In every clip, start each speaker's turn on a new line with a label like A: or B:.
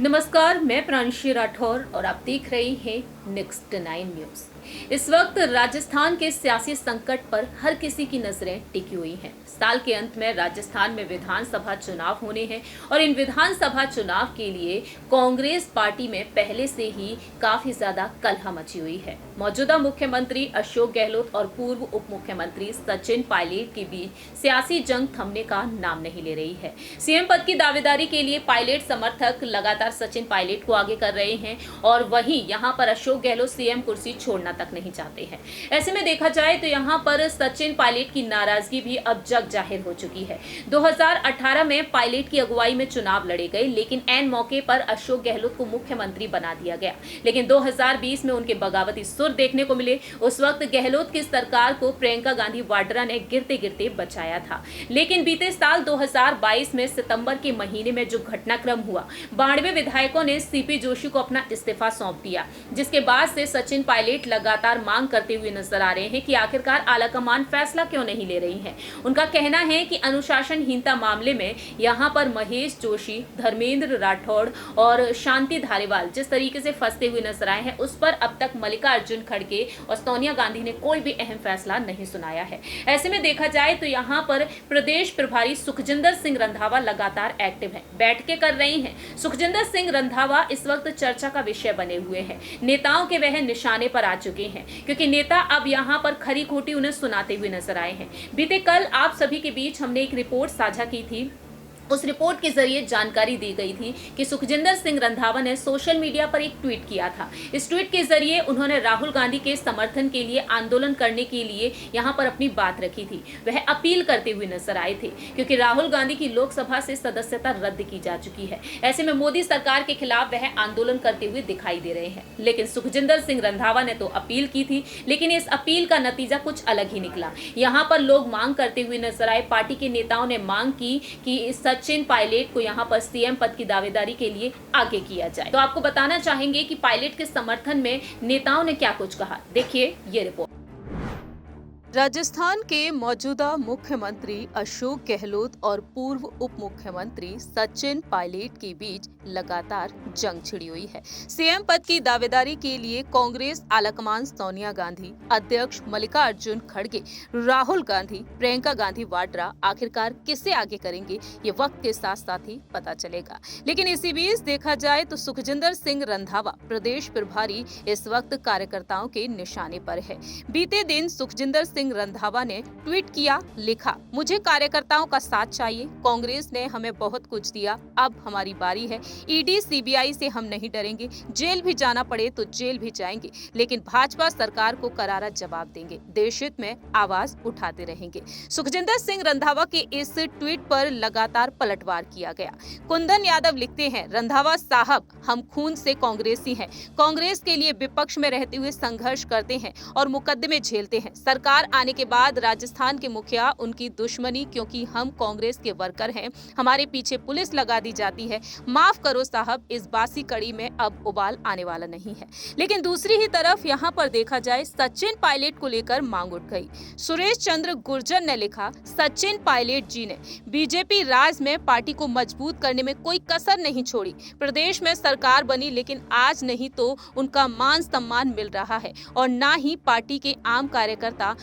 A: नमस्कार, मैं प्रांशी राठौर और आप देख रहे हैं नेक्स्ट 9 न्यूज। इस वक्त राजस्थान के सियासी संकट पर हर किसी की नजरें टिकी हुई हैं। साल के अंत में राजस्थान में विधानसभा चुनाव होने हैं और इन विधानसभा चुनाव के लिए कांग्रेस पार्टी में पहले से ही काफी ज्यादा कलह मची हुई है। मौजूदा मुख्यमंत्री अशोक गहलोत और पूर्व उप मुख्यमंत्री सचिन पायलट के बीच सियासी जंग थमने का नाम नहीं ले रही है। सीएम पद की दावेदारी के लिए पायलट समर्थक लगातार सचिन पायलट को आगे कर रहे हैं और वहीं यहां पर अशोक गहलोत सीएम कुर्सी छोड़ना तक नहीं चाहते हैं। ऐसे में देखा जाए तो यहां पर सचिन पायलट की नाराजगी भी अब जग जाहिर हो चुकी है। 2018 में पायलट की अगुवाई में चुनाव लड़े गए, लेकिन ऐन मौके पर अशोक गहलोत को मुख्यमंत्री बना दिया गया। लेकिन 2020 में उनके बगावती सुर देखने को मिले। उस वक्त गहलोत की सरकार को प्रियंका गांधी वाड्रा ने गिरते गिरते बचाया था। लेकिन बीते साल 2022 में सितंबर के महीने में जो घटनाक्रम हुआ, 92 विधायकों ने सीपी जोशी को अपना इस्तीफा सौंप दिया, जिसके बाद से सचिन पायलट लगातार मांग करते हुए नजर आ रहे हैं कि आखिरकार आलाकमान फैसला क्यों नहीं ले रही है। उनका कहना है कि अनुशासनहीनता मामले में यहां पर महेश जोशी, धर्मेंद्र राठौड़ और शांति धारीवाल जिस तरीके से फंसते हुए नजर आए हैं, उस पर अब तक मल्लिकार्जुन खड़गे और सोनिया गांधी ने कोई भी अहम फैसला नहीं सुनाया है। ऐसे में देखा जाए तो यहां पर प्रदेश प्रभारी सुखजिंदर सिंह रंधावा लगातार एक्टिव हैं, बैठकें कर रही हैं। सुखजिंदर सिंह रंधावा इस वक्त चर्चा का विषय बने हुए हैं। नेताओं के वह निशाने पर आ चुके हैं, क्योंकि नेता अब यहां पर खरी खोटी उन्हें सुनाते हुए नजर आए हैं। बीते कल आप सभी के बीच हमने एक रिपोर्ट साझा की थी। उस रिपोर्ट के जरिए जानकारी दी गई थी कि सुखजिंदर सिंह रंधावा ने सोशल मीडिया पर एक ट्वीट किया था। इस ट्वीट के जरिए उन्होंने राहुल गांधी के समर्थन के लिए आंदोलन करने के लिए यहां पर अपनी बात रखी थी। वह अपील करते हुए नजर आए थे, क्योंकि राहुल गांधी की लोकसभा से सदस्यता रद्द की जा चुकी है। ऐसे में मोदी सरकार के खिलाफ वह आंदोलन करते हुए दिखाई दे रहे हैं। लेकिन सुखजिंदर सिंह रंधावा ने तो अपील की थी, लेकिन इस अपील का नतीजा कुछ अलग ही निकला। यहाँ पर लोग मांग करते हुए नजर आए। पार्टी के नेताओं ने मांग की कि सचिन पायलट को यहां पर सीएम पद की दावेदारी के लिए आगे किया जाए। तो आपको बताना चाहेंगे कि पायलट के समर्थन में नेताओं ने क्या कुछ कहा। देखिए ये रिपोर्ट।
B: राजस्थान के मौजूदा मुख्यमंत्री अशोक गहलोत और पूर्व उप मुख्यमंत्री सचिन पायलट के बीच लगातार जंग छिड़ी हुई है। सीएम पद की दावेदारी के लिए कांग्रेस आलाकमान सोनिया गांधी, अध्यक्ष मल्लिकार्जुन खड़गे, राहुल गांधी, प्रियंका गांधी वाड्रा आखिरकार किसे आगे करेंगे, ये वक्त के साथ साथ ही पता चलेगा। लेकिन इसी बीच देखा जाए तो सुखजिंदर सिंह रंधावा प्रदेश प्रभारी इस वक्त कार्यकर्ताओं के निशाने पर है। बीते दिन सुखजिंदर सिंह रंधावा ने ट्वीट किया, लिखा, मुझे कार्यकर्ताओं का साथ चाहिए। कांग्रेस ने हमें बहुत कुछ दिया, अब हमारी बारी है। ईडी सीबीआई से हम नहीं डरेंगे, जेल भी जाना पड़े तो जेल भी जाएंगे, लेकिन भाजपा सरकार को करारा जवाब देंगे, देश हित में आवाज उठाते रहेंगे। सुखजिंदर सिंह रंधावा के इस ट्वीट पर लगातार पलटवार किया गया। कुंदन यादव लिखते हैं, रंधावा साहब, हम खून से कांग्रेसी हैं, कांग्रेस के लिए विपक्ष में रहते हुए संघर्ष करते हैं और मुकदमे झेलते हैं। सरकार आने के बाद राजस्थान के मुखिया उनकी दुश्मनी, क्योंकि हम कांग्रेस के वर्कर हैं, हमारे पीछे पुलिस लगा दी जाती है। माफ करो साहब, इस बासी कड़ी में अब उबाल आने वाला नहीं है। लेकिन दूसरी ही तरफ यहाँ पर देखा जाए, सचिन पायलट को लेकर मांग उठ गई। सुरेश चंद्र गुर्जर ने लिखा, सचिन पायलट जी ने बीजेपी राज में पार्टी को मजबूत करने में कोई कसर नहीं छोड़ी। प्रदेश में सरकार बनी, लेकिन आज नहीं तो उनका मान सम्मान मिल रहा है और ना ही पार्टी के आम कार्यकर्ता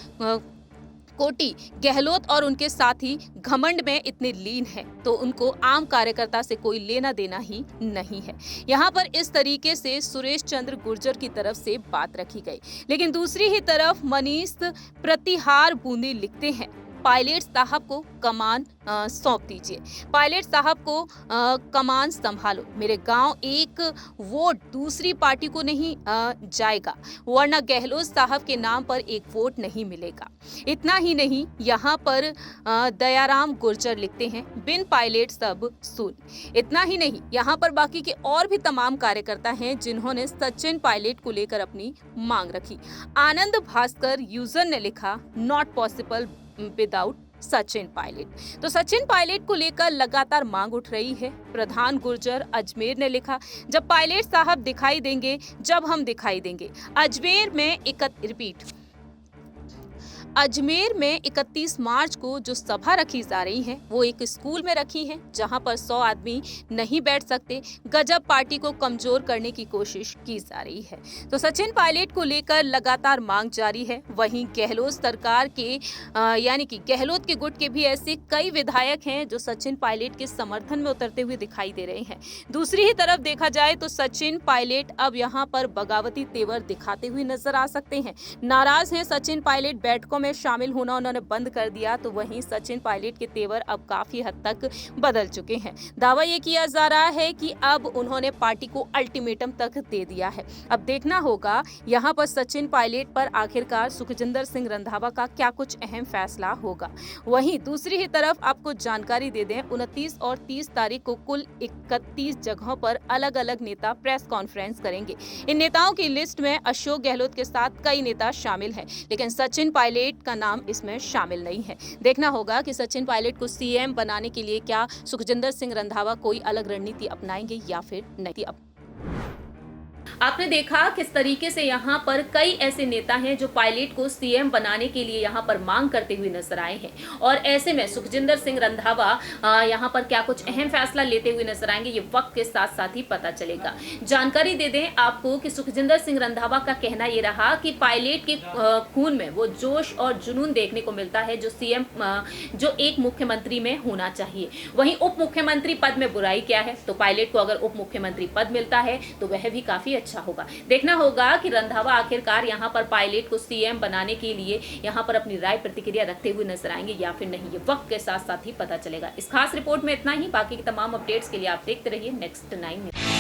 B: कोटी गहलोत और उनके साथी घमंड में इतने लीन हैं, तो उनको आम कार्यकर्ता से कोई लेना देना ही नहीं है। यहाँ पर इस तरीके से सुरेश चंद्र गुर्जर की तरफ से बात रखी गई। लेकिन दूसरी ही तरफ मनीष प्रतिहार बूंदी लिखते हैं, पायलट साहब को कमान सौंप दीजिए, पायलट साहब को कमान संभालो। मेरे गांव एक वोट दूसरी पार्टी को नहीं जाएगा, वरना गहलोत साहब के नाम पर एक वोट नहीं मिलेगा। इतना ही नहीं, यहाँ पर दयाराम गुर्जर लिखते हैं, बिन पायलट सब सुन। इतना ही नहीं, यहाँ पर बाकी के और भी तमाम कार्यकर्ता हैं जिन्होंने सचिन पायलट को लेकर अपनी मांग रखी। आनंद भास्कर यूजर ने लिखा, not possible without Sachin Pilot. तो सचिन पायलट को लेकर लगातार मांग उठ रही है। प्रधान गुर्जर अजमेर ने लिखा, जब पायलट साहब दिखाई देंगे, जब हम दिखाई देंगे। अजमेर में रिपीट, अजमेर में 31 मार्च को जो सभा रखी जा रही है वो एक स्कूल में रखी है जहां पर 100 आदमी नहीं बैठ सकते। गजब पार्टी को कमजोर करने की कोशिश की जा रही है। तो सचिन पायलट को लेकर लगातार मांग जारी है। वहीं गहलोत सरकार के यानी कि गहलोत के गुट के भी ऐसे कई विधायक हैं जो सचिन पायलट के समर्थन में उतरते हुए दिखाई दे रहे हैं। दूसरी ही तरफ देखा जाए तो सचिन पायलट अब यहाँ पर बगावती तेवर दिखाते हुए नजर आ सकते हैं। नाराज हैं सचिन पायलट, बैठकों में शामिल होना उन्होंने बंद कर दिया। तो वहीं सचिन पायलट के तेवर अब काफी हद तक बदल चुके हैं। दावा ये किया जा रहा है कि अब उन्होंने पार्टी को अल्टीमेटम तक दे दिया है। अब देखना होगा यहाँ पर सचिन पायलट पर आखिरकार सुखजिंदर सिंह रंधावा का क्या कुछ अहम फैसला होगा। वहीं दूसरी ही तरफ आपको जानकारी दे दें, 29 और 30 तारीख को कुल 31 जगहों पर अलग अलग नेता प्रेस कॉन्फ्रेंस करेंगे। इन नेताओं की लिस्ट में अशोक गहलोत के साथ कई नेता शामिल हैं, लेकिन सचिन पायलट का नाम इसमें शामिल नहीं है। देखना होगा कि सचिन पायलट को सीएम बनाने के लिए क्या सुखजिंदर सिंह रंधावा कोई अलग रणनीति अपनाएंगे या फिर नहीं।
A: आपने देखा किस तरीके से यहाँ पर कई ऐसे नेता हैं जो पायलट को सीएम बनाने के लिए यहाँ पर मांग करते हुए नजर आए हैं, और ऐसे में सुखजिंदर सिंह रंधावा यहाँ पर क्या कुछ अहम फैसला लेते हुए नजर आएंगे, ये वक्त के साथ साथ ही पता चलेगा। जानकारी दे दें आपको कि सुखजिंदर सिंह रंधावा का कहना ये रहा कि पायलट के खून में वो जोश और जुनून देखने को मिलता है जो सीएम जो एक मुख्यमंत्री में होना चाहिए। वहीं उप मुख्यमंत्री पद में बुराई क्या है, तो पायलट को अगर उप मुख्यमंत्री पद मिलता है तो वह भी काफी अच्छा होगा। देखना होगा कि रंधावा आखिरकार यहां पर पायलट को सीएम बनाने के लिए यहां पर अपनी राय प्रतिक्रिया रखते हुए नजर आएंगे या फिर नहीं, ये वक्त के साथ साथ ही पता चलेगा। इस खास रिपोर्ट में इतना ही। बाकी की तमाम अपडेट्स के लिए आप देखते रहिए नेक्स्ट 9 न्यूज़।